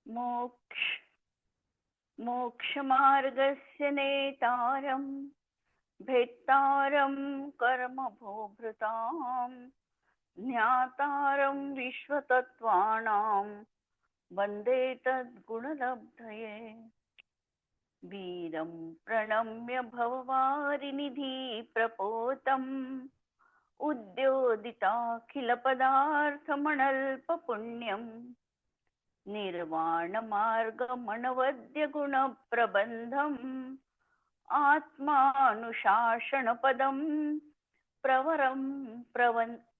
मोक्ष मोक्षमार्गस्य नेतारं भेत्तारं कर्मभोभृतां ज्ञातारं विश्वतत्त्वानां वन्दे तद्गुणलब्धये। वीरं प्रणम्य भववारिनिधि प्रपोतम् उद्योदिताखिलपदार्थमनल्पपुण्यम् निर्वाणमार्गमनवद्यगुणप्रबन्धम् आत्मानुशासनपदं प्रवरं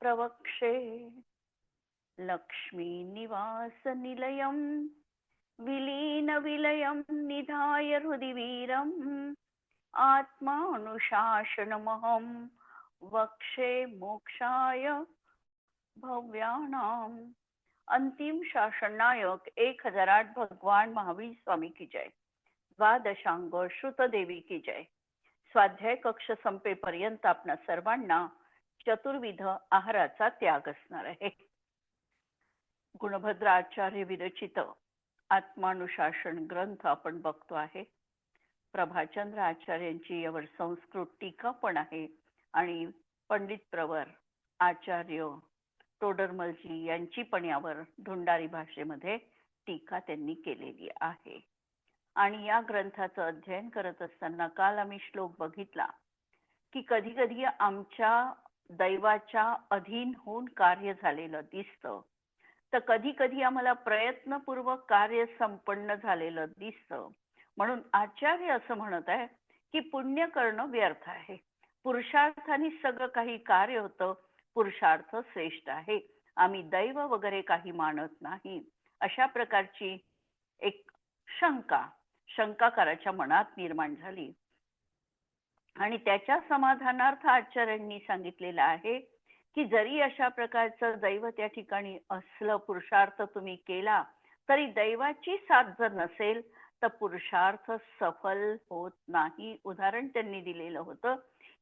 प्रवक्षे। लक्ष्मीनिवासनिलयं विलीनविलयं निधाय हृदि वीरम् आत्मानुशासनमहं वक्षे मोक्षाय भव्यानाम। अंतिम शासन नायक 1008 भगवान महावीर स्वामी की जय। द्वादशांग श्रुत देवी की जय। स्वाध्याय कक्ष संपेपर्यंत आपणा सर्वांना चतुर्विध आहाराचा त्याग असणार आहे। गुणभद्र आचार्य विरचित आत्मानुशासन ग्रंथ आपण बघतो आहे। प्रभाचंद्र आचार्यांची यावर संस्कृत टीका पण आहे आणि पंडित प्रवर आचार्य तोडरमलजी यांची पण यावर धुंडारी भाषेमध्ये टीका त्यांनी केलेली आहे। आणि या ग्रंथाचं अध्ययन करत असताना काल आम्ही श्लोक बघितला की कधी कधी आमच्या दैवाच्या अधीन होऊन कार्य झालेलं दिसतं, तर कधी कधी आम्हाला प्रयत्नपूर्वक कार्य संपन्न झालेलं दिसतं। म्हणून आचार्य असं म्हणत आहे की पुण्य करणं व्यर्थ आहे, पुरुषार्थाने सगळं काही कार्य होतं, पुरुषार्थ श्रेष्ठ आहे, आम्ही दैव वगैरे काही मानत नाही। अशा प्रकारची एक शंकाकाराच्या मनात निर्माण झाली आणि त्याच्या समाधानार्थ आचार्यांनी सांगितलेलं आहे की जरी अशा प्रकारचं दैव त्या ठिकाणी असलं, पुरुषार्थ तुम्ही केला तरी दैवाची साथ जर नसेल तर पुरुषार्थ सफल होत नाही। उदाहरण त्यांनी दिलेलं होतं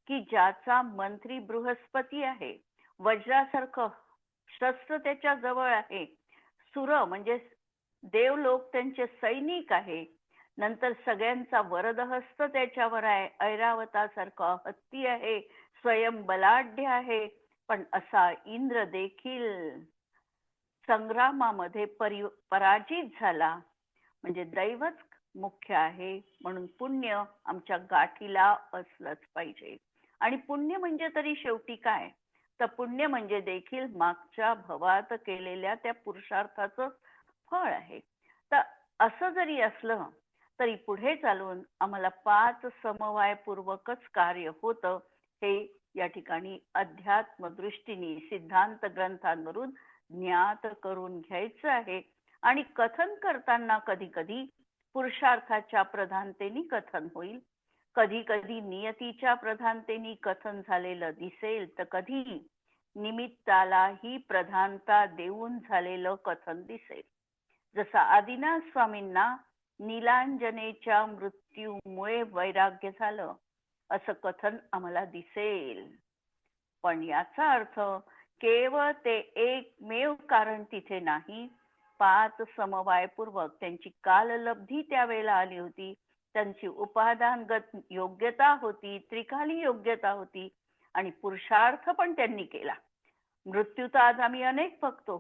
की ज्याचा मंत्री बृहस्पती आहे, वज्रासारखं शस्त्र त्याच्या जवळ आहे, सुर म्हणजे देवलोक त्यांचे सैनिक आहे, नंतर सगळ्यांचा वरदहस्त त्याच्यावर आहे, ऐरावतासारखं हत्ती आहे, स्वयं बलाढ्य आहे, पण असा इंद्र देखील संग्रामामध्ये पराजित झाला। म्हणजे दैवच मुख्य आहे, म्हणून पुण्य आमच्या गाठीला असलंच पाहिजे। आणि पुण्य म्हणजे तरी शेवटी काय, तर पुण्य म्हणजे देखील मागच्या भवात केलेल्या त्या पुरुषार्थाचं फळ आहे। तर असं जरी असलं तरी पुढे चालून आम्हाला 5 समवायपूर्वकच कार्य होतं, हे या ठिकाणी अध्यात्म दृष्टीने सिद्धांत ग्रंथांवरून ज्ञात करून घ्यायचं आहे। आणि कथन करताना कधी कधी पुरुषार्थाच्या प्रधानतेने कथन होईल, कधी कधी नियतीच्या प्रधानतेने कथन झालेलं दिसेल, तर कधी निमित्ताला ही प्रधानता देऊन झालेलं कथन दिसेल। जसं आदिनाथ स्वामींना नीलांजनेच्या मृत्यूमुळे वैराग्य झालं असं कथन आम्हाला दिसेल, पण याचा अर्थ केवळ ते एकमेव कारण तिथे नाही, 5 समवायपूर्वक त्यांची काललब्धी त्यावेळेला आली होती, त्यांची उपादानगत योग्यता होती, त्रिकाली योग्यता होती आणि पुरुषार्थ पण त्यांनी केला। मृत्यू तर आज आम्ही अनेक बघतो,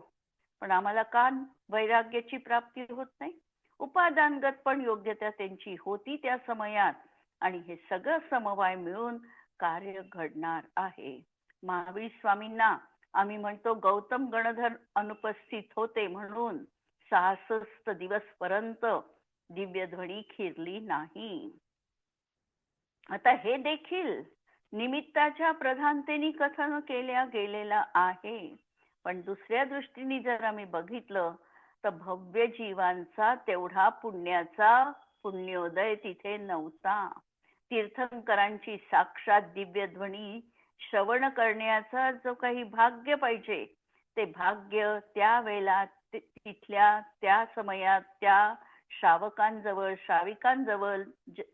पण आम्हाला का वैराग्याची प्राप्ती होत नाही? उपादानगत पण योग्यता त्यांची होती त्या समयात, आणि हे सगळं समवाय मिळून कार्य घडणार आहे। महावीर स्वामींना आम्ही म्हणतो गौतम गणधर अनुपस्थित होते म्हणून 66 दिवस पर्यंत दिव्यध्वनी खिरली नाही। आता हे देखील निमित्ताच्या प्रधानतेने कथन केल्या गेलेलं आहे, पण दुसऱ्या दृष्टीने जर आम्ही बघितलं तर भव्य जीवांचा तेवढा पुण्योदय तिथे नव्हता। तीर्थंकरांची साक्षात दिव्यध्वनी श्रवण करण्याचा जो काही भाग्य पाहिजे, ते भाग्य त्यावेळेला तिथल्या त्या समयात त्या श्रावकांजवळ, श्राविकांजवळ,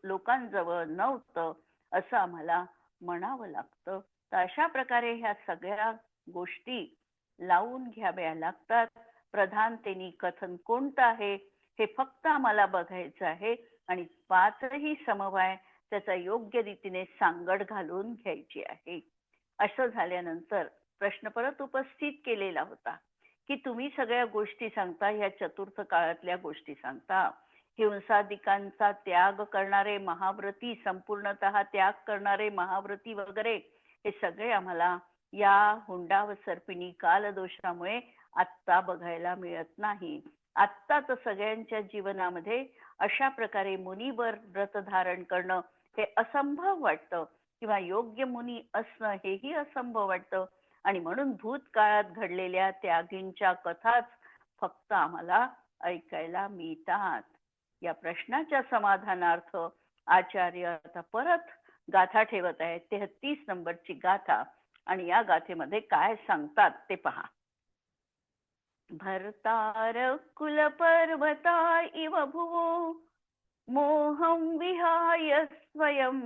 लोकांजवळ नव्हतं असं आम्हाला म्हणावं लागतं। तर अशा प्रकारे ह्या सगळ्या गोष्टी लावून घ्याव्या लागतात। प्रधानतेने कथन कोणतं आहे हे फक्त आम्हाला बघायचं आहे आणि पाचही समवाय त्याचा योग्य रीतीने सांगड घालून घ्यायची आहे. असं झाल्यानंतर प्रश्न परत उपस्थित केलेला होता की तुम्ही सगळ्या गोष्टी सांगता, ह्या चतुर्थ काळातल्या गोष्टी सांगता, हिंसादिकांचा त्याग करणारे महाव्रती, संपूर्णतः त्याग करणारे महाव्रती वगैरे हे सगळे आम्हाला या हुंडा व सर्पिणी कालदोषामुळे आत्ता बघायला मिळत नाही. आत्ता तर सगळ्यांच्या जीवनामध्ये अशा प्रकारे मुनीवर व्रत धारण करणं हे असंभव वाटतं किंवा योग्य मुनी असणं हेही असंभव वाटतं. आणि म्हणून भूतकाळात घडलेल्या त्यागींच्या कथाच फक्त आम्हाला ऐकायला मिळतात. या प्रश्नाच्या समाधानार्थ आचार्य आता परत गाथा ठेवत आहेत, 33 नंबरची गाथा. आणि या गाथेमध्ये काय सांगतात ते पहा. भर्तार कुल पर्वता इव भुवो मोहं विहाय स्वयं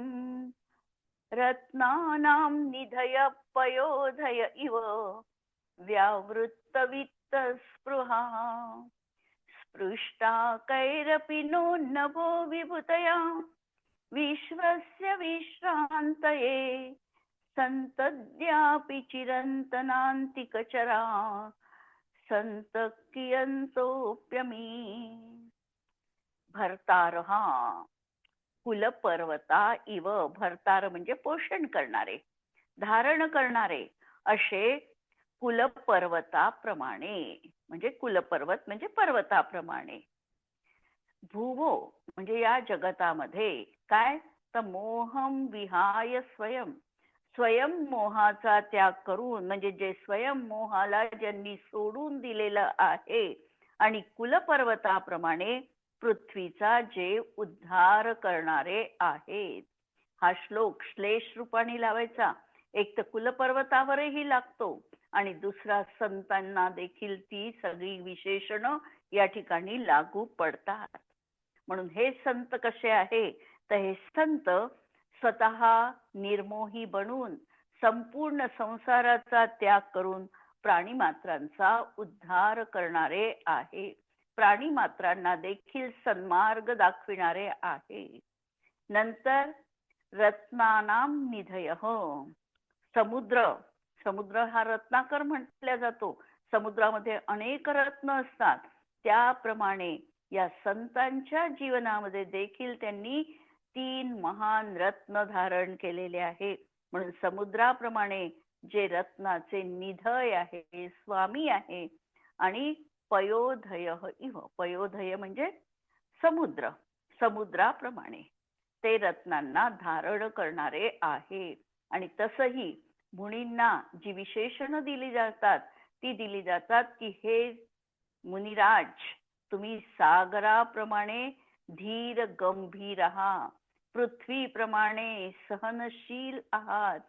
रत्नानां निधय पयोधय इव व्यावृत्तवित्त स्पृहा स्पृष्टा कैरपि नोन्नभो विभूतया विश्वस्य विश्रान्तये सन्तद्यापि चिरन्तनान्तिकचरा संत कियन्तोऽप्यमी. भर्तारहा कुलपर्वता इव, भर्तार म्हणजे पोषण करणारे, धारण करणारे असे कुलपर्वताप्रमाणे, म्हणजे कुलपर्वत म्हणजे पर्वताप्रमाणे. भुवो म्हणजे या जगतामध्ये काय तर मोहम विहाय स्वयं, स्वयं मोहाचा त्याग करून, म्हणजे जे स्वयं मोहाला ज्यांनी सोडून दिलेलं आहे, आणि कुलपर्वताप्रमाणे पृथ्वीचा जे उद्धार करणारे आहेत. हा श्लोक श्लेष रूपाने लावायचा. एक तर कुलपर्वतावरही लागतो आणि दुसरा संतांना देखील ती सगळी विशेषणं या ठिकाणी लागू पडतात. म्हणून हे संत कसे आहे तर हे संत स्वतः निर्मोही बनून संपूर्ण संसाराचा त्याग करून प्राणीमात्रांचा उद्धार करणारे आहे, प्राणीमात्रांना देखील सन्मार्ग दाखविणारे आहे. नंतर रत्नानाम निधय, समुद्र, समुद्र हा रत्नाकर म्हटला जातो. समुद्रामध्ये अनेक रत्न असतात. त्याप्रमाणे या संतांच्या जीवनामध्ये देखील त्यांनी 3 महान रत्न धारण केलेले आहे. म्हणून समुद्राप्रमाणे जे रत्नाचे निधय आहे, स्वामी आहे. आणि पयोधय इव, पयोधय म्हणजे समुद्र, समुद्राप्रमाणे ते रत्नांना धारण करणारे आहे. आणि तसही मुनींना जी विशेषणं दिली जातात ती दिली जातात की हे मुनिराज, तुम्ही सागराप्रमाणे धीर गंभीर आहात, पृथ्वीप्रमाणे सहनशील आहात,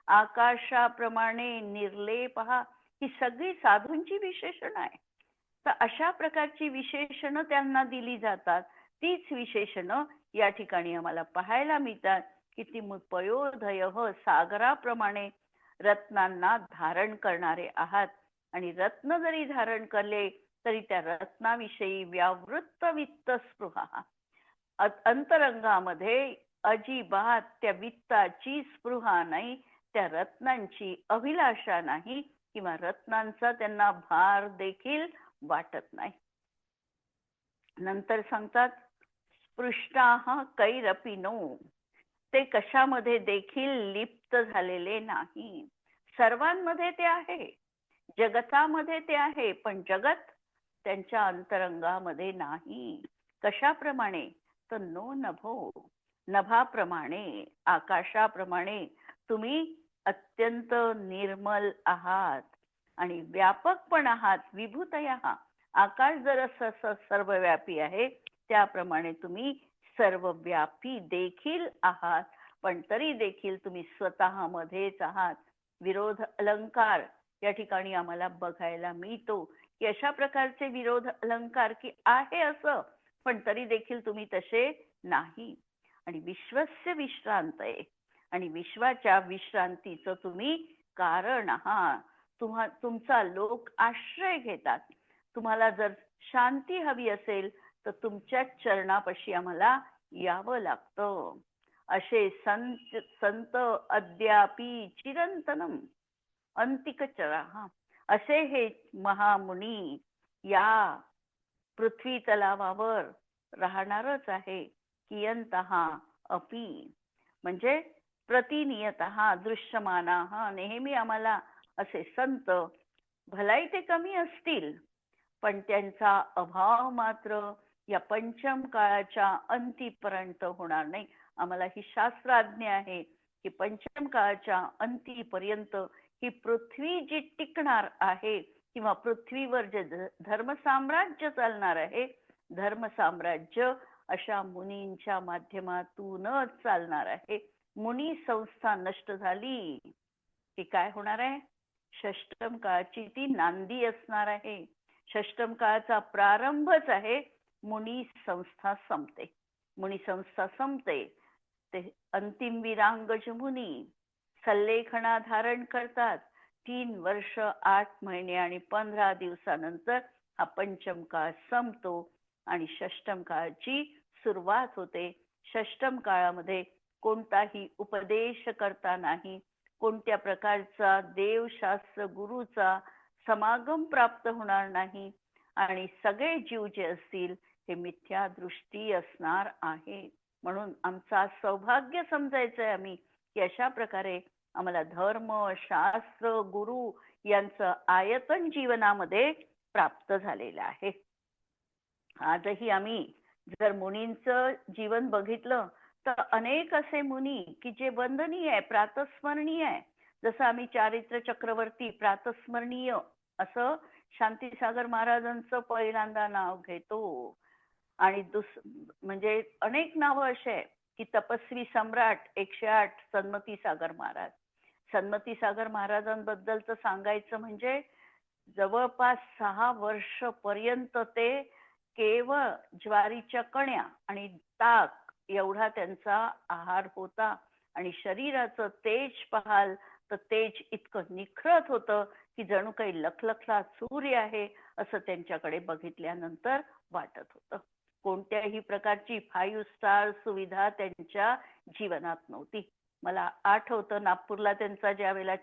आकाशाप्रमाणे निर्लेप आहात. ही सगळी साधूंची विशेषणं आहे. तर अशा प्रकारची विशेषणं त्यांना दिली जातात. तीच विशेषणं या ठिकाणी आम्हाला पाहायला मिळतात की ती पयोधय, सागराप्रमाणे रत्नांना धारण करणारे आहात. आणि रत्न जरी धारण करले तरी त्या रत्नाविषयी व्यावृत्त वित्त स्पृहा, अंतरंगामध्ये अजिबात त्या वित्ताची स्पृहा नाही, त्या रत्नांची अभिलाषा नाही किंवा रत्नांचा त्यांना भार देखील वाटत नाही. नंतर सांगतात स्पृष्टाः कैरपि नो, ते कशामध्ये देखील लिप्त झालेले नाही. सर्वांमध्ये ते आहे, जगतामध्ये ते आहे, पण जगत त्यांच्या अंतरंगामध्ये नाही. कशाप्रमाणे तर नो नभो, नभाप्रमाणे, आकाशाप्रमाणे तुम्ही अत्यंत निर्मल आहात आणि व्यापक पण आहात. विभूतया, आकाश जर सर्वव्यापी आहे त्याप्रमाणे तुम्ही सर्वव्यापी देखील आहात, पण तरी देखील तुम्ही स्वतःमध्येच आहात. विरोध अलंकार या ठिकाणी आम्हाला बघायला मिळतो की अशा प्रकारचे विरोध अलंकार की आहे असं, पण तरी देखील तुम्ही तसे नाही. आणि विश्वस्य विश्रांत आहे, आणि विश्वाच्या विश्रांतीचं तुम्ही कारण आहात. तुमचा लोक आश्रय घेतात. तुम्हाला जर शांती हवी असेल तर तुमच्याच चरणापाशी आम्हाला यावं लागतं. असे संत अद्यापि चिरंतनम अंतिकचरा हा असे हे महामुनी या पृथ्वी तलावावर राहणारच आहे. कियंतहा अपि म्हणजे प्रतिनियतः दृश्यमानाः नेहमी आम्हाला असे संत भलाई ते कमी असतील पण त्यांचा अभाव मात्र या पंचम काळाच्या अंतीपर्यंत होणार नाही. आम्हाला ही शास्त्र आज्ञा आहे की पंचम काळाच्या अंतीपर्यंत ही पृथ्वी जी टिकणार आहे किंवा पृथ्वीवर जे धर्मसाम्राज्य चालणार आहे धर्मसाम्राज्य अशा मुनींच्या माध्यमातूनच चालणार आहे. मुनी संस्था नष्ट झाली की काय होणार आहे? षष्टम काळाची ती नांदी असणार आहे. षष्टम काळाचा प्रारंभच आहे. मुनी संस्था संपते. मुनी संस्था संपते ते अंतिम विरांगज मुनी सल्लेखना धारण करतात. 3 वर्ष 8 महिने आणि 15 दिवसानंतर हा पंचम काळ संपतो आणि षष्टम काळाची सुरुवात होते. षष्टम काळामध्ये कोणताही उपदेश करता नाही, कोणत्या प्रकारचा देवशास्त्र गुरुचा समागम प्राप्त होणार नाही आणि सगळे जीव जे असतील हे मिथ्या दृष्टी असणार आहे. म्हणून आमचा सौभाग्य समजायचंय आम्ही की अशा प्रकारे आम्हाला धर्म शास्त्र गुरु यांचं आयतन जीवनामध्ये प्राप्त झालेलं आहे. आजही आम्ही जर मुनींचं जीवन बघितलं तर अनेक असे मुनी की जे वंदनीय आहे प्रातस्मरणीय आहे. जसं आम्ही चारित्र चक्रवर्ती प्रातस्मरणीय असं शांतीसागर महाराजांचं पहिल्यांदा नाव घेतो आणि म्हणजे अनेक नावं असे आहे की तपस्वी सम्राट 108 सन्मती सागर महाराज. सन्मती सागर महाराजांबद्दलचं सांगायचं म्हणजे जवळपास 6 वर्ष पर्यंत ते केवळ ज्वारीच्या कण्या आणि ताक एवढा त्यांचा आहार होता आणि शरीराचं तेज पाहाल तर तेज इतकं निखळत होतं की जणू काही लखलखला सूर्य आहे असं त्यांच्याकडे बघितल्यानंतर वाटत होतं. कोणत्याही प्रकारची 5 स्टार सुविधा त्यांच्या जीवनात नव्हती. मला आठवतं नागपूरला त्यांचा ज्या वेळेला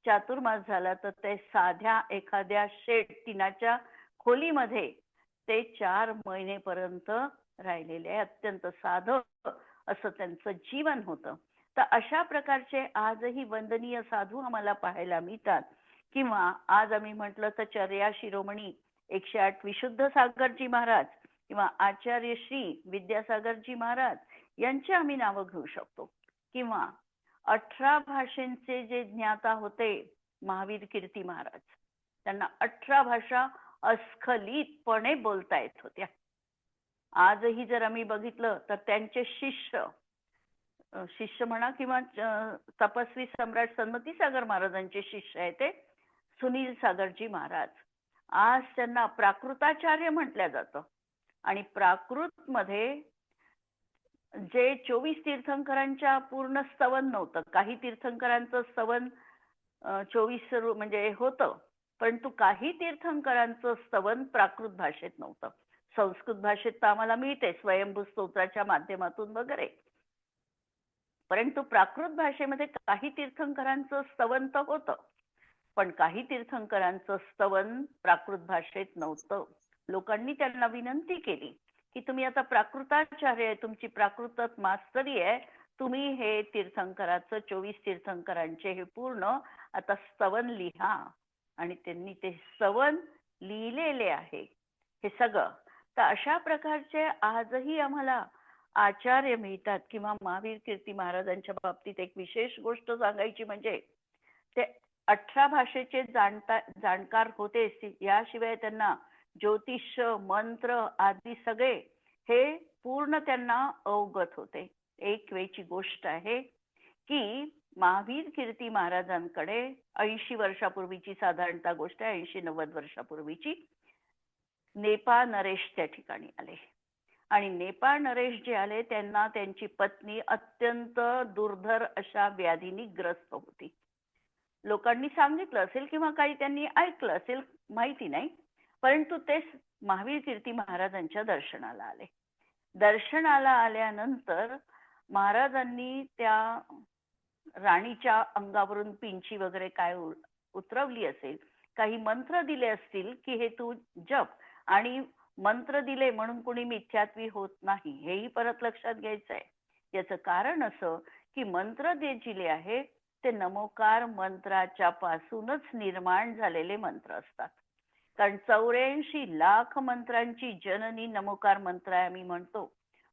चातुर्मास झाला तर ते साध्या एखाद्या शेड टिनाच्या खोलीमध्ये ते 4 महिनेपर्यंत राहिलेले. अत्यंत साधं असं त्यांचं जीवन होतं. तर अशा प्रकारचे आजही वंदनीय साधू आम्हाला पाहायला मिळतात. किंवा आज आम्ही म्हटलं तर चर्या शिरोमणी 108 विशुद्ध सागरजी महाराज किंवा आचार्य श्री विद्यासागरजी महाराज यांची आम्ही नावं घेऊ शकतो. किंवा 18 भाषांचे जे ज्ञाता होते महावीर कीर्ती महाराज, त्यांना 18 भाषा अस्खलितपणे बोलता येत होत्या. आजही जर आम्ही बघितलं तर त्यांचे शिष्य म्हणा किंवा तपस्वी सम्राट सन्मती सागर महाराजांचे शिष्य आहे ते सुनील सागरजी महाराज. आज त्यांना प्राकृताचार्य म्हटलं जातं आणि प्राकृत मध्ये जे 24 तीर्थंकरांच्या पूर्ण स्तवन नव्हतं. काही तीर्थंकरांचं स्तवन 24 म्हणजे होतं, परंतु काही तीर्थंकरांचं स्तवन प्राकृत भाषेत नव्हतं. संस्कृत भाषेत तर आम्हाला मिळते स्वयंभू स्तोत्राच्या माध्यमातून वगैरे, परंतु प्राकृत भाषेमध्ये काही तीर्थंकरांचं स्तवन तर होतं पण काही तीर्थंकरांचं स्तवन प्राकृत भाषेत नव्हतं. लोकांनी त्यांना विनंती केली की तुम्ही आता प्राकृताचार्य आहे, तुमची प्राकृतात मास्तरी आहे, तुम्ही हे तीर्थंकराचं 24 तीर्थंकरांचे हे पूर्ण आता स्तवन लिहा. आणि त्यांनी ते स्तवन लिहिलेले आहे हे सगळं. तर अशा प्रकारचे आजही आम्हाला आचार्य मिळतात. किंवा महावीर कीर्ती महाराजांच्या बाबतीत एक विशेष गोष्ट सांगायची म्हणजे ते 18 भाषेचे जाणकार होते. याशिवाय त्यांना ज्योतिष्य मंत्र आदी सगळे हे पूर्ण त्यांना अवगत होते. एक वेळची गोष्ट आहे की महावीर कीर्ती महाराजांकडे 80 वर्षापूर्वीची साधारणतः गोष्ट आहे, 80-90 वर्षापूर्वीची, नेपाळ नरेश त्या ठिकाणी आले. आणि नेपाळ नरेश जे आले त्यांना त्यांची पत्नी अत्यंत दुर्धर अशा व्याधीने ग्रस्त होती. लोकांनी सांगितलं असेल किंवा काही त्यांनी ऐकलं असेल माहिती नाही, परंतु ते महावीर कीर्ती महाराजांच्या दर्शनाला आले. दर्शनाला आल्यानंतर महाराजांनी त्या राणीच्या अंगावरून पिंची वगैरे काय उतरवली असेल, काही मंत्र दिले असतील की हे तू जप, आणि मंत्र दिले म्हणून कुणी मिथ्यात्वी होत नाही, हेही परत लक्षात घ्यायचं आहे. याचं कारण असं की मंत्र जे दिले आहे ते नमोकार मंत्राच्या पासूनच निर्माण झालेले मंत्र असतात. कारण 84 लाख मंत्रांची जननी नमोकार मंत्र आहे आम्ही म्हणतो.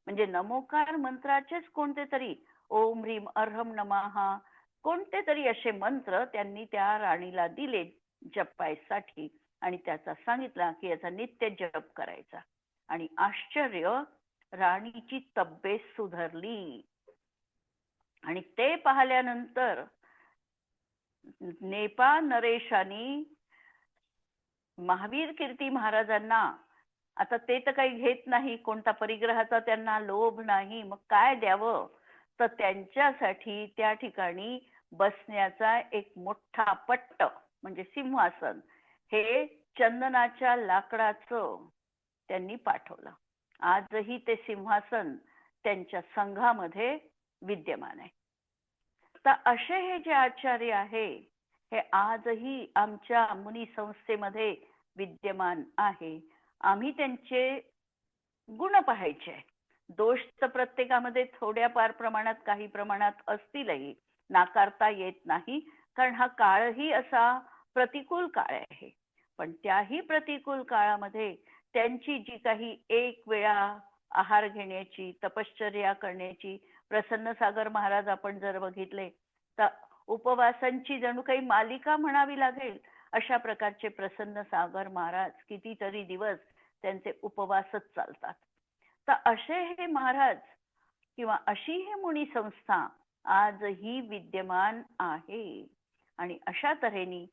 म्हणजे नमोकार मंत्राचेच कोणते तरी ओम ह्रीम अर्हम नमः कोणते तरी असे मंत्र त्यांनी त्या राणीला दिले जपायसाठी, आणि त्याचा सांगितला की याचा नित्य जप करायचा. आणि आश्चर्य, राणीची तब्येत सुधारली. आणि ते पाहिल्यानंतर नेपाळ नरेशानी महावीर कीर्ती महाराजांना, आता ते तर काही घेत नाही, कोणता परिग्रहाचा त्यांना लोभ नाही, मग काय द्यावं, तर त्यांच्यासाठी त्या ठिकाणी बसण्याचा एक मोठा पट्ट म्हणजे सिंहासन हे चंदनाच्या लाकडाचं त्यांनी पाठवलं. आजही ते सिंहासन त्यांच्या संघामध्ये विद्यमान आहे. तर असे हे जे आचार्य आहे हे आजही आमच्या मुनी संस्थेमध्ये विद्यमान आहे. आम्ही त्यांचे गुण पाहायचे. दोष तर प्रत्येकामध्ये थोड्याफार प्रमाणात काही प्रमाणात असतीलही, नाकारता येत नाही, कारण हा काळही असा प्रतिकूल काळ आहे. पण त्याही प्रतिकूल काळामध्ये त्यांची जी काही एक वेळा आहार घेण्याची, तपश्चर्या करण्याची, प्रसन्न सागर महाराज आपण जर बघितले तर उपवासांची जणू काही मालिका म्हणावी लागेल, अशा प्रकारचे प्रसन्न सागर महाराज कितीतरी दिवस त्यांचे उपवासच चालतात. तर असे हे महाराज किंवा अशी हे मुनी संस्था आजही विद्यमान आहे. आणि अशा तऱ्हेने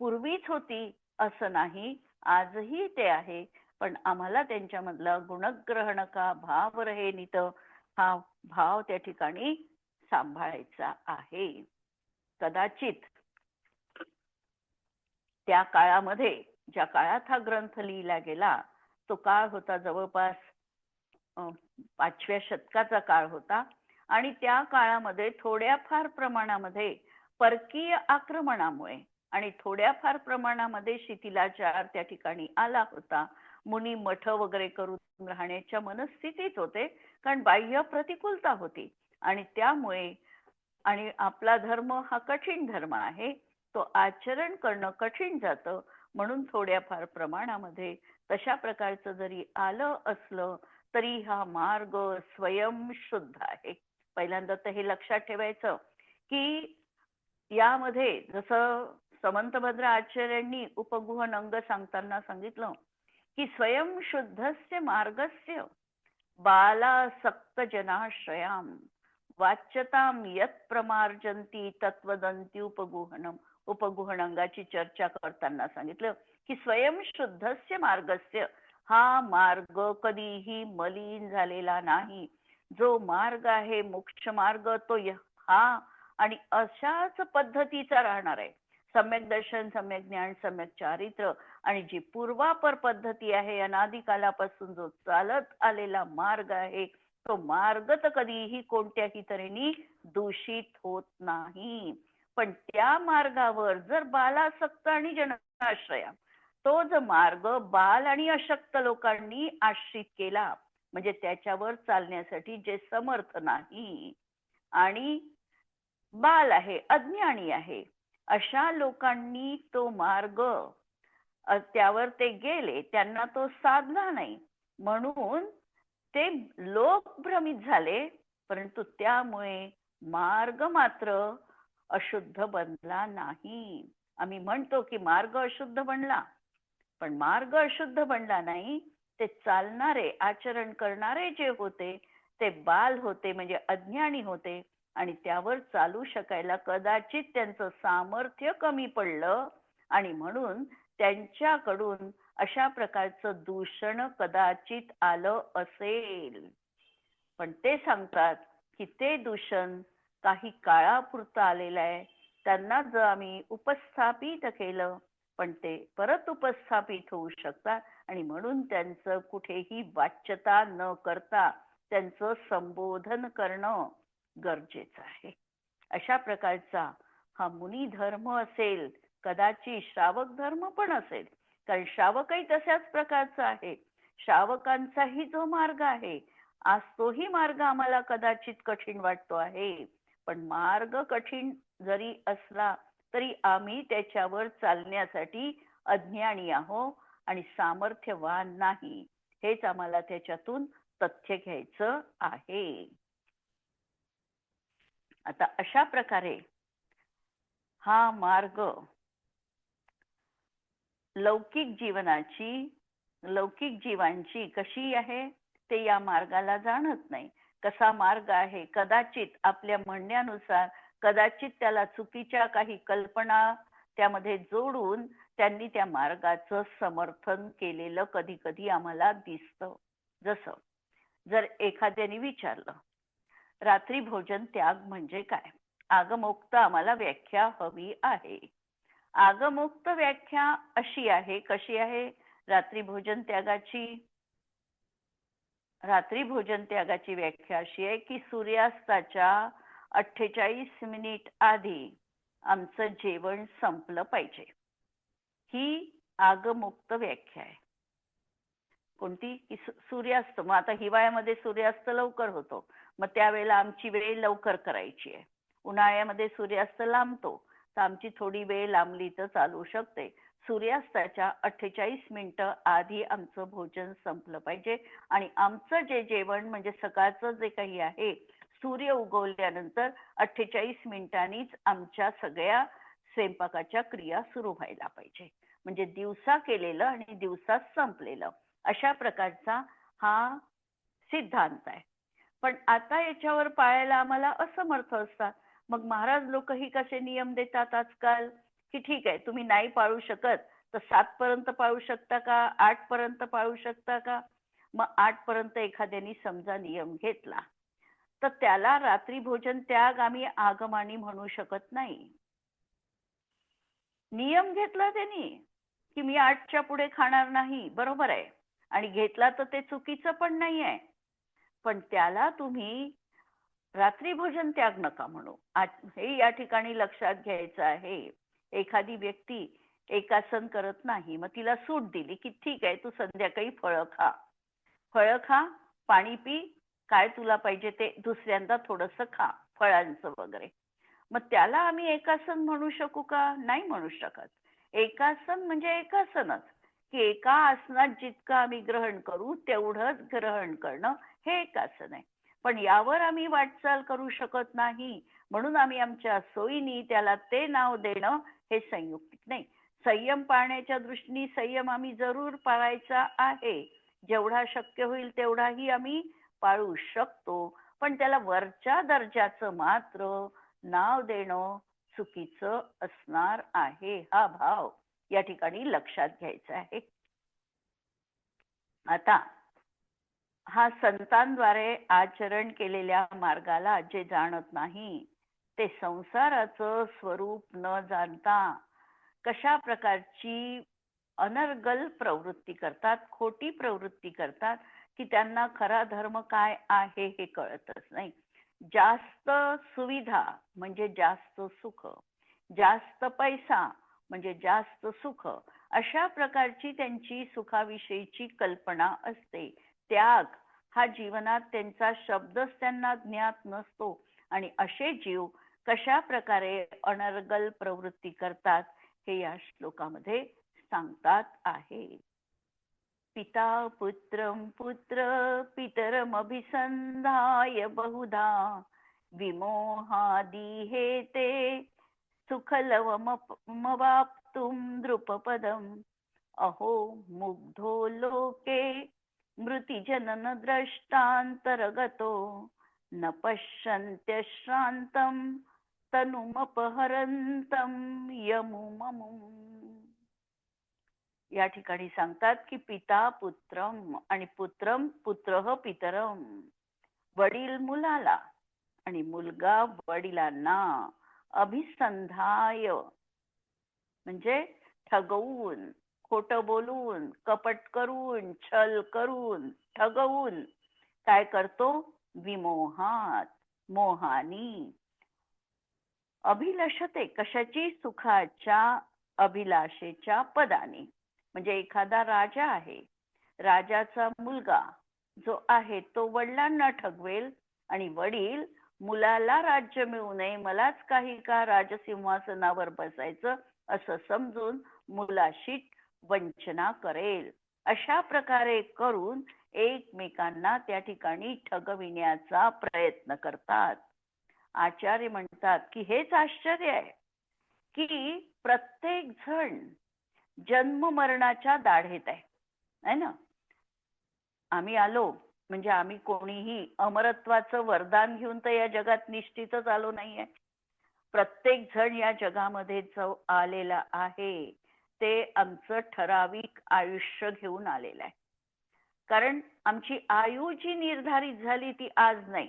पूर्वीच होती असं नाही, आजही ते आहे. पण आम्हाला त्यांच्यामधला गुणग्रहण का भाव रहे नित, हा भाव त्या ठिकाणी सांभाळायचा आहे. कदाचित त्या काळामध्ये, ज्या काळात हा ग्रंथ लिहिला गेला, तो काळ होता जवळपास 5व्या शतकाचा काळ होता. आणि त्या काळामध्ये थोड्याफार प्रमाणामध्ये परकीय आक्रमणामुळे आणि थोड्याफार प्रमाणामध्ये शिथिलाचार त्या ठिकाणी आला होता. मुनी मठ वगैरे करून राहण्याच्या मनस्थितीत होते, कारण बाह्य प्रतिकूलता होती. आणि त्यामुळे, आणि आपला धर्म हा कठीण धर्म आहे, तो आचरण करणं कठीण जातं, म्हणून थोड्याफार प्रमाणामध्ये तशा प्रकारचं जरी आलं असलं तरी हा मार्ग स्वयंशुद्ध आहे. पहिल्यांदा तर हे लक्षात ठेवायचं की यामध्ये जसं समंतभद्र आचार्यांनी उपगुहन अंग सांगताना सांगितलं की स्वयंशुद्धस्य मार्गस्य बालासक्त जनाश्रयाम वाच्यताम यत प्रमार्जंती तत्वदंती उपगुहनम. उपगुहन अंगाची चर्चा करताना सांगितलं की स्वयंशुद्धस्य मार्गस्य, हा मार्ग कधीही मलिन झालेला नाही. जो मार्ग आहे मोक्ष मार्ग तो हा आणि अशाच पद्धतीचा राहणार आहे. सम्यक दर्शन, सम्यक ज्ञान, सम्यक चारित्र, आणि जी पूर्वापर पद्धती आहे अनादिकालापासून जो चालत आलेला मार्ग आहे, तो मार्ग तर कधीही कोणत्याही तऱ्हेने दूषित होत नाही. पण त्या मार्गावर जर बालासक्त आणि जनाश्रया, तो जो मार्ग बाल आणि अशक्त लोकांनी आश्रित केला, म्हणजे त्याच्यावर चालण्यासाठी जे समर्थ नाही आणि बाल आहे, अज्ञानी आहे, अशा लोकांनी तो मार्ग त्यावर ते गेले, त्यांना तो साधला नाही, म्हणून ते लोक भ्रमित झाले. परंतु त्यामुळे मार्ग मात्र अशुद्ध बनला नाही. आम्ही म्हणतो की मार्ग अशुद्ध बनला, पण मार्ग अशुद्ध बनला नाही. ते चालणारे, आचरण करणारे जे होते ते बाल होते, म्हणजे अज्ञानी होते, आणि त्यावर चालू शकायला कदाचित त्यांचं सामर्थ्य कमी पडलं, आणि म्हणून त्यांच्याकडून अशा प्रकारचं दूषण कदाचित आलं असेल. पण ते सांगतात की ते दूषण काही काळापुरतं आलेलं आहे. त्यांना जर आम्ही उपस्थापित केलं, पण ते परत उपस्थापित होऊ शकतात आणि म्हणून त्यांचं कुठेही वाच्यता न करता त्यांचं संबोधन करणं गरजेचं आहे. अशा प्रकारचा हा मुनी धर्म असेल, कदाचित श्रावक धर्म पण असेल, कारण श्रावकही तशाच प्रकारचा आहे. श्रावकांचाही जो मार्ग आहे, आज तोही मार्ग आम्हाला कदाचित कठीण वाटतो आहे, पण मार्ग कठीण जरी असला तरी आम्ही त्याच्यावर चालण्यासाठी अज्ञानी आहो आणि सामर्थ्यवान नाही, हेच आम्हाला त्याच्यातून तथ्य घ्यायचं आहे. आता अशा प्रकारे हा मार्ग लौकिक जीवांची कशी आहे ते या मार्गाला जाणत नाही. कसा मार्ग आहे, कदाचित आपल्या म्हणण्यानुसार, कदाचित त्याला चुकीच्या काही कल्पना त्यामध्ये जोडून त्यांनी त्या मार्गाचं समर्थन केलेलं कधी कधी आम्हाला दिसतं. जसं जर एखाद्याने विचारलं, रात्री भोजन त्याग म्हणजे काय, आगमोक्त आम्हाला व्याख्या हवी आहे. आगमोक्त व्याख्या अशी आहे, कशी आहे रात्री भोजन त्यागाची? रात्री भोजन त्यागाची व्याख्या अशी आहे की सूर्यास्ताच्या 48 मिनिट आधी आमचं जेवण संपलं पाहिजे. ही आगमुक्त व्याख्या आहे. कोणती? की सूर्यास्त. मग आता हिवाळ्यामध्ये सूर्यास्त लवकर होतो, मग त्यावेळेला आमची वेळ लवकर करायची आहे. उन्हाळ्यामध्ये सूर्यास्त लांबतो, तर आमची थोडी वेळ लांबली तर चालू शकते. सूर्यास्ताच्या 48 मिनिटं आधी आमचं भोजन संपलं पाहिजे आणि आमचं जे जेवण म्हणजे सकाळचं जे काही आहे, सूर्य उगवल्यानंतर 48 मिनिटांनीच आमच्या सगळ्या स्वयंपाकाच्या क्रिया सुरू व्हायला पाहिजे. म्हणजे दिवसा केलेलं आणि दिवसात संपलेलं, अशा प्रकारचा हा सिद्धांत आहे. पण आता याच्यावर पाळायला आम्हाला असमर्थ असतात. मग महाराज लोकही कसे नियम देतात आजकाल, की ठीक आहे तुम्ही नाही पाळू शकत तर 7 पर्यंत पाळू शकता का, 8 पर्यंत पाळू शकता का? मग 8 पर्यंत एखाद्याने समजा नियम घेतला तर त्याला रात्री भोजन त्याग आम्ही आगमानी म्हणू शकत नाही. नियम घेतला त्यांनी की मी 8च्या पुढे खाणार नाही, बरोबर आहे, आणि घेतला तर ते चुकीचं पण नाही आहे, पण त्याला तुम्ही रात्री भोजन त्याग नका म्हणू. हे या ठिकाणी लक्षात घ्यायचं आहे. एखादी व्यक्ती एकासन करत नाही, मग तिला सूट दिली की ठीक आहे तू संध्याकाळी फळं खा, पाणी पी, काय तुला पाहिजे ते दुसऱ्यांदा थोडंसं खा, फळांचं वगैरे. मग त्याला आम्ही एकासन म्हणू शकू का? नाही म्हणू शकत. एकासन म्हणजे एकासनच, की एका आसनात जितकं आम्ही ग्रहण करू तेवढंच ग्रहण करणं हे एकासन आहे. पण यावर आम्ही वाटचाल करू शकत नाही, म्हणून आम्ही आमच्या सोयीनी त्याला ते नाव देणं हे संयुक्तिक नाही. संयम पाळण्याच्या दृष्टीने संयम आम्ही जरूर पाळायचा आहे, जेवढा शक्य होईल तेवढाही आम्ही पाळू शकतो, पण त्याला वरच्या दर्जाचं मात्र नाव देणं चुकीचं असणार आहे. हा भाव या ठिकाणी लक्षात घ्यायचा आहे. आता हा संतांद्वारे आचरण केलेल्या मार्गाला जे जाणत नाही ते संसाराचं स्वरूप न जाणता कशा प्रकारची अनर्गल प्रवृत्ती करतात, खोटी प्रवृत्ती करतात, की त्यांना खरा धर्म काय आहे हे कळतच नाही. जास्त सुविधा म्हणजे जास्त सुख, जास्त पैसा म्हणजे जास्त सुख, अशा प्रकारची त्यांची सुखाविषयीची कल्पना असते. त्याग हा जीवनात त्यांचा शब्दच त्यांना ज्ञात नसतो आणि असे जीव कशा प्रकारे अनर्गल प्रवृत्ती करतात हे या श्लोकामध्ये सांगतात आहे. पिता पुत्रं पुत्र पितरमभिसंधाय बहुधा विमोहादिहेते सुखलवमवाप्तुं नृपपदम् अहो मुग्धो लोके मृतिजनन द्रष्टान्तरगतो न पश्यन्त्यश्रान्तं तनुमपहरन्तं यमुममुम्. या ठिकाणी सांगतात की पिता पुत्रम आणि पुत्रम पुत्रः पितरम, वडील मुलाला आणि मुलगा वडिलांना अभिसंधाय म्हणजे ठगवून खोटं बोलून, कपट करून, छल करून, ठगवून काय करतो? विमोहात, मोहानी. अभिलषते, कशाची? सुखाच्या अभिलाषेच्या पदाने. म्हणजे एखादा राजा आहे, राजाचा मुलगा जो आहे तो वडिलांना ठगवेल आणि वडील मुलाला राज्य मिळू नये, मलाच काही का राजसिंहासनावर बसायचं असं समजून मुलाशी वंचना करेल. अशा प्रकारे करून एकमेकांना त्या ठिकाणी ठगविण्याचा प्रयत्न करतात. आचार्य म्हणतात की हेच आश्चर्य आहे की प्रत्येक जण जन्म मरणाच्या दाढेत आहे ना. आम्ही आलो म्हणजे आम्ही कोणीही अमरत्वाचं वरदान घेऊन तर या जगात निश्चितच आलो नाहीये. प्रत्येक जण या जगामध्ये जो आलेला आहे ते आमचं ठराविक आयुष्य घेऊन आलेलं आहे. कारण आमची आयु जी निर्धारित झाली ती आज नाही.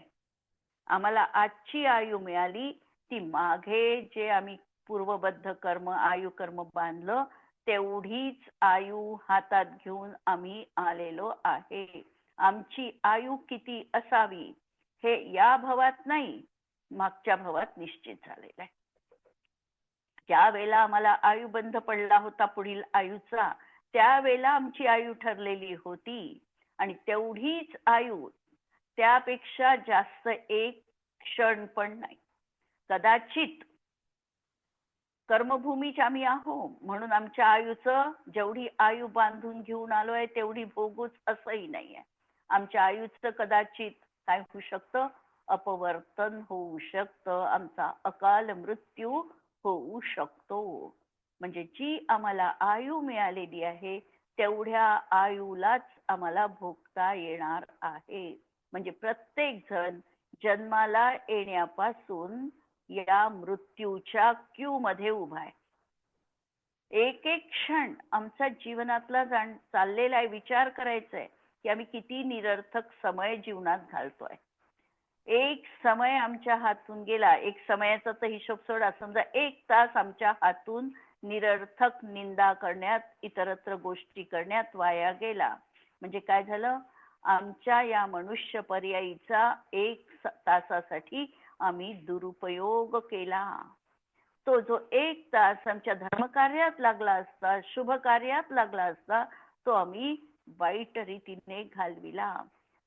आम्हाला आजची आयु मिळाली ती मागे जे आम्ही पूर्वबद्ध कर्म आयु कर्म बांधलं तेवढीच आयु हातात घेऊन आम्ही आलेलो आहे. आमची आयु किती असावी हे या भवात नाही, मागच्या भवात निश्चित झालेलं आहे. ज्या वेळेला आम्हाला आयुबंध पडला होता पुढील आयुचा, त्यावेळेला आमची आयु ठरलेली होती आणि तेवढीच आयु, त्यापेक्षा जास्त एक क्षण पण नाही. कदाचित कर्मभूमीच आम्ही आहो म्हणून आमच्या आयुचं जेवढी आयु बांधून घेऊन आलोय तेवढी भोगूच असंही नाहीये. आमच्या आयुचं कदाचित काय होऊ शकतं? अपवर्तन होऊ शकतं, आमचा अकाल मृत्यू होऊ शकतो. म्हणजे जी आम्हाला आयु मिळालेली आहे तेवढ्या आयुलाच आम्हाला भोगता येणार आहे. म्हणजे प्रत्येक जण जन्माला येण्यापासून या मृत्यूच्या क्यू मध्ये उभा आहे. एक एक क्षण आमचा जीवनातला चाललेला आहे. विचार करायचा आहे की आम्ही किती निरर्थक समय जीवनात घालतोय. एक समय आमच्या हातून गेला, एक समयाचा तर हिशोब सोडा, समजा 1 तास आमच्या हातून निरर्थक निंदा करण्यात, इतरत्र गोष्टी करण्यात वाया गेला. म्हणजे काय झालं? आमच्या या मनुष्य पर्यायीचा 1 तासासाठी आम्ही दुरुपयोग केला. तो जो 1 तास आमच्या धर्मकार्यात लागला असता, शुभ कार्यात लागला असता, तो आम्ही वाईट रीतीने घालविला.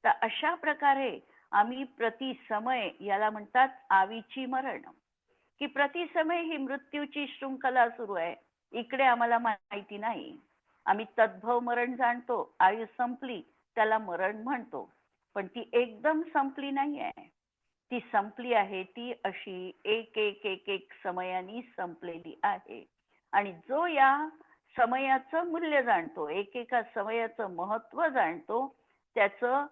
तर अशा प्रकारे आम्ही प्रति समय, याला म्हणतात आवीची मरण, की प्रति समय ही मृत्यूची शृंखला सुरू आहे. इकडे आम्हाला माहिती नाही. आम्ही तद्भव मरण जाणतो, आयु संपली त्याला मरण म्हणतो, पण ती एकदम संपली नाहीये. ती संपली आहे ती अशी एक एक एक एक समयानी संपलेली आहे. आणि जो या समयाचं मूल्य जाणतो, एकेका समयाचं महत्व जाणतो, त्याचं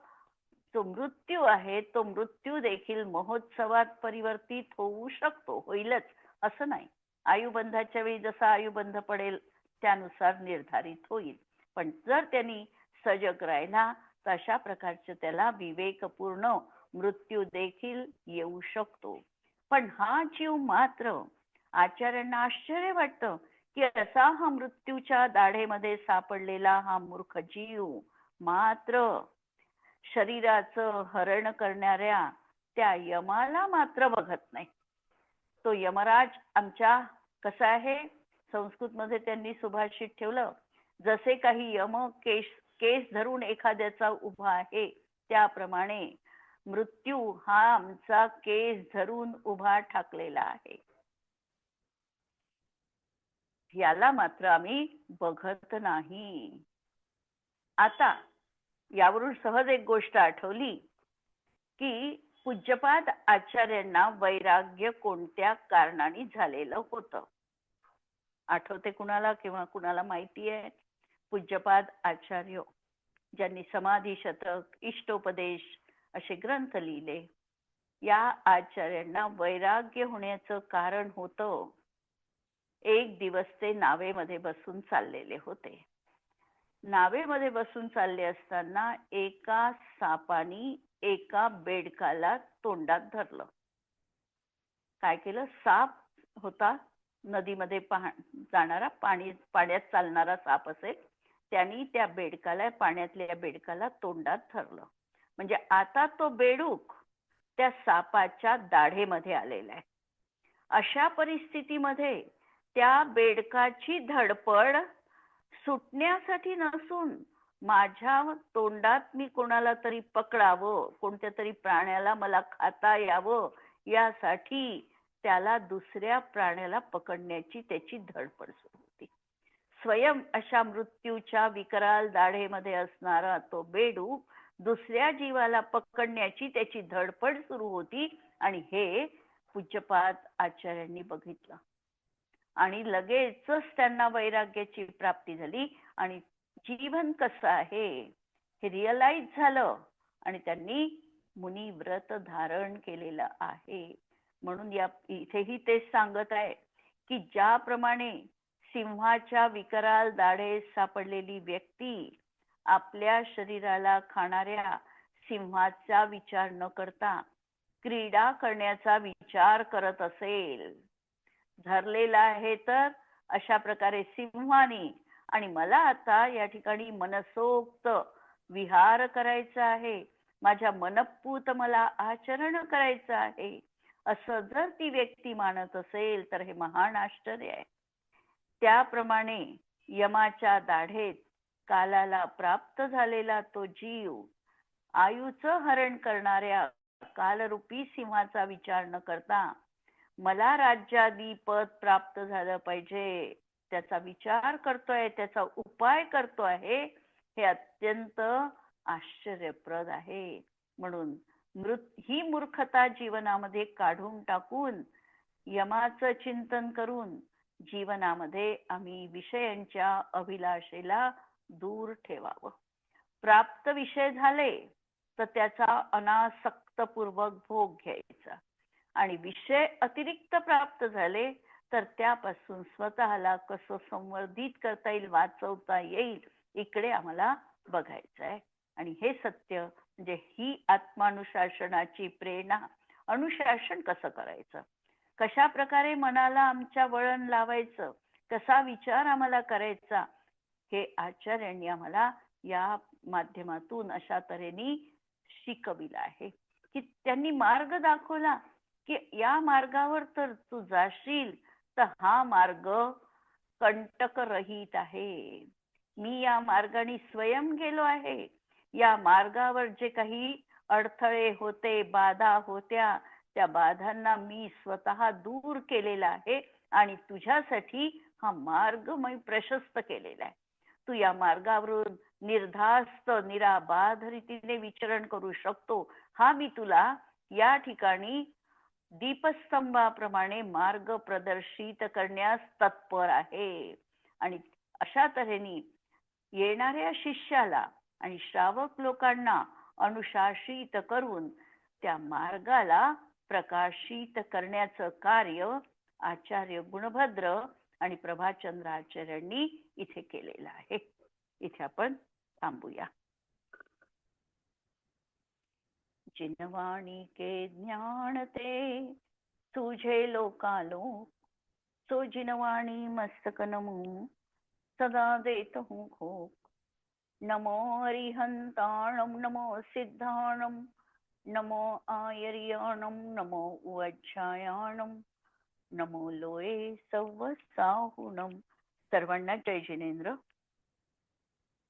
जो मृत्यू आहे तो मृत्यू देखील महोत्सवात परिवर्तित होऊ शकतो. होईलच असं नाही. आयुबंधाच्या वेळी जसा आयुबंध पडेल त्यानुसार निर्धारित होईल. पण जर त्यांनी सजग राहिला तर अशा प्रकारचे त्याला विवेकपूर्ण मृत्यू देखील येऊ शकतो. पण हा जीव मात्र, आचार्यांना आश्चर्य वाटतं की असा हा मृत्यूच्या दाढेमध्ये सापडलेला हा मूर्ख जीव मात्र शरीराचं हरण करणाऱ्या त्या यमाला मात्र बघत नाही. तो यमराज आमच्या कसा आहे? संस्कृत मध्ये त्यांनी सुभाषित ठेवलं, जसे काही यम केस धरून एखाद्याचा उभा आहे त्याप्रमाणे मृत्यू हा आमचा केस धरून उभा ठाकलेला आहे. याला मात्र आम्ही बघत नाही. आता यावरून सहज एक गोष्ट आठवली की पूज्यपाद आचार्यांना वैराग्य कोणत्या कारणाने झालेलं होतं? आठवते कुणाला किंवा कुणाला माहिती आहे? पूज्यपाद आचार्य ज्यांनी समाधी शतक, इष्टोपदेश असे ग्रंथ लिहिले, या आचार्यांना वैराग्य होण्याचं कारण होतं, एक दिवस ते नावेमध्ये बसून चाललेले होते. नावेमध्ये बसून चालले असताना एका सापानी एका बेडकाला तोंडात धरलं. काय केलं? साप होता नदीमध्ये जाणारा पाण्यात चालणारा साप असेल, त्यांनी त्या बेडकाला, पाण्यातल्या बेडकाला तोंडात धरलं. म्हणजे आता तो बेडूक त्या सापाच्या दाढेमध्ये आलेला आहे. अशा परिस्थितीमध्ये त्या बेडकाची धडपड सुटण्यासाठी नसून माझ्या तोंडात मी कोणाला तरी पकडावं, कोणत्या तरी प्राण्याला मला खाता यावं यासाठी त्याला दुसऱ्या प्राण्याला पकडण्याची त्याची धडपड सुरू होती. स्वयं अशा मृत्यूच्या विकराल दाढेमध्ये असणारा तो बेडूक दुसऱ्या जीवाला पकडण्याची त्याची धडपड सुरू होती. आणि हे पूज्यपाद आचार्यांनी बघितलं आणि लगेचच त्यांना वैराग्याची प्राप्ती झाली आणि जीवन कसं आहे हे रिअलाइज झालं आणि त्यांनी मुनी व्रत धारण केलेलं आहे. म्हणून या इथेही तेच सांगत आहे की ज्याप्रमाणे सिंहाच्या विकराल दाढेस सापडलेली व्यक्ती आपल्या शरीराला खाणाऱ्या सिंहाचा विचार न करता क्रीडा करण्याचा विचार करत असेल, धरलेला आहे तर अशा प्रकारे सिंहानी आणि मला आता या ठिकाणी मनसोक्त विहार करायचा आहे, माझ्या मनपूत मला आचरण करायचं आहे, असं जर ती व्यक्ती मानत असेल तर हे महान आश्चर्य आहे. त्याप्रमाणे यमाच्या दाढेत कालाला प्राप्त झालेला तो जीव आयुचं हरण करणाऱ्या कालरूपी सिंहाचा विचार न करता मला राज्यादी पद प्राप्त झालं पाहिजे त्याचा विचार करतोय, त्याचा उपाय करतो आहे, हे अत्यंत आश्चर्यप्रद आहे. म्हणून ही मूर्खता जीवनामध्ये काढून टाकून यमाचं चिंतन करून जीवनामध्ये आम्ही विषयांच्या अभिलाषेला दूर ठेवावं. प्राप्त विषय झाले तर त्याचा अनासक्तपूर्वक भोग घ्यायचा आणि विषय अतिरिक्त प्राप्त झाले तर त्यापासून स्वतःला कसं संवर्धित करता येईल, वाचवता येईल, इकडे आम्हाला बघायचं आहे. आणि हे सत्य म्हणजे ही आत्मानुशासनाची प्रेरणा. अनुशासन कसं करायचं, कशा प्रकारे मनाला आमच्या वळण लावायचं, कसा विचार आम्हाला करायचा, हे आचार्यांनी आम्हाला या माध्यमातून अशा तऱ्हेने शिकविलं आहे की त्यांनी मार्ग दाखवला की या मार्गावर तर तू जाशील तर हा मार्ग कंटक रहित आहे. मी या मार्गाने स्वयं गेलो आहे. या मार्गावर जे काही अडथळे होते, बाधा होत्या, त्या बाधांना मी स्वतः दूर केलेला आहे आणि तुझ्यासाठी हा मार्ग मी प्रशस्त केलेला आहे. तू या मार्गावरून निर्धास्त निराबाध रीतीने विचरण करू शकतो, हा मी तुला या ठिकाणी दीपस्तंभाप्रमाणे मार्ग प्रदर्शित करण्यास तत्पर आहे. आणि अशा तऱ्हेने येणाऱ्या शिष्याला आणि श्रावक लोकांना अनुशासित करून त्या मार्गाला प्रकाशित करण्याचं कार्य आचार्य गुणभद्र आणि प्रभाचंद्र आचार्यांनी इथे केलेलं आहे. इथे आपण थांबूया. जिनवाणी के ज्ञान ते तुझे लोकालोक, सो जिनवाणी मस्तक नमो सदा देत हूँ खोक. नमो अरिहंताणम, नमो सिद्धाणम, नमो आयर्याणम, नमो उज्जायाणम, नमो लोये सव्वसाहुणम. सर्वांना जय जिनेंद्र.